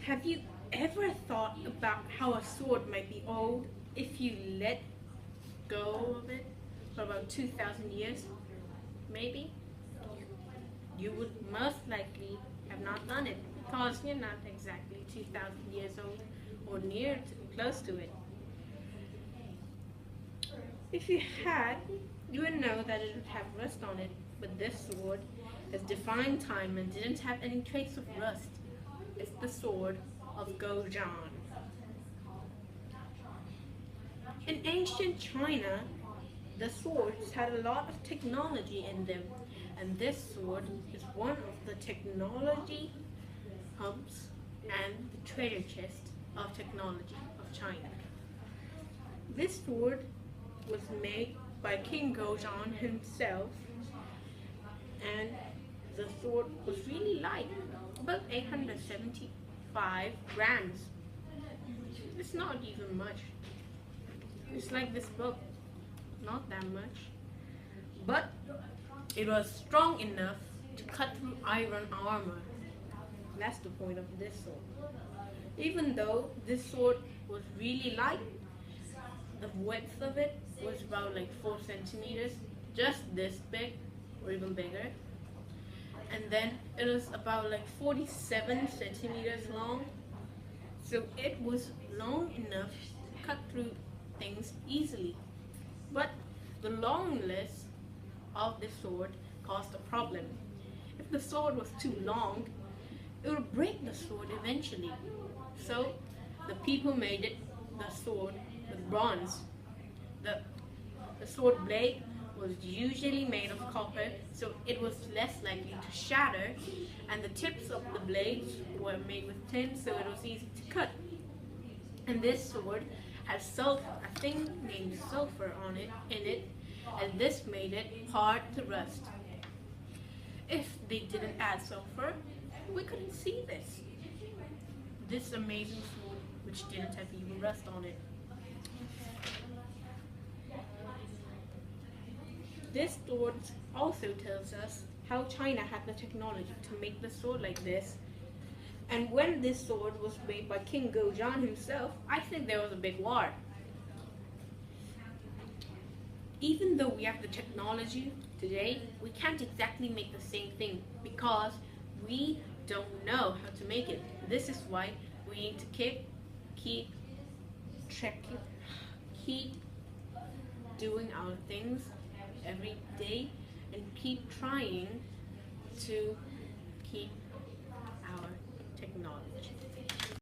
Have you ever thought about how a sword might be old if you let go of it for about 2,000 years? Maybe you would most likely have not done it because you're not exactly 2,000 years old or close to it. If you had, you would know that it would have rust on it, but this sword has defined time and didn't have any trace of rust. It's the sword of Gojan. In ancient China, the swords had a lot of technology in them, and this sword is one of the technology hubs and the treasure chest of technology of China. This sword was made by King Gojan himself, and the sword was really light, about 875 grams. It's not even much. It's like this book, not that much. But it was strong enough to cut through iron armor. That's the point of this sword. Even though this sword was really light, the width of it was about like 4 centimeters, just this big or even bigger. And then it was about like 47 centimeters long. So it was long enough to cut through things easily. But the longness of the sword caused a problem. If the sword was too long, it would break the sword eventually. So the people made the sword with bronze. The sword blade was usually made of copper, so it was less likely to shatter, and the tips of the blades were made with tin, so it was easy to cut. And this sword had a thing named sulfur in it, and this made it hard to rust. If they didn't add sulfur, we couldn't see this amazing sword, which didn't have even rust on it. This sword also tells us how China had the technology to make the sword like this. And when this sword was made by King Gojan himself, I think there was a big war. Even though we have the technology today, we can't exactly make the same thing because we don't know how to make it. This is why we need to keep checking, keep doing our things every day and keep trying to keep our technology.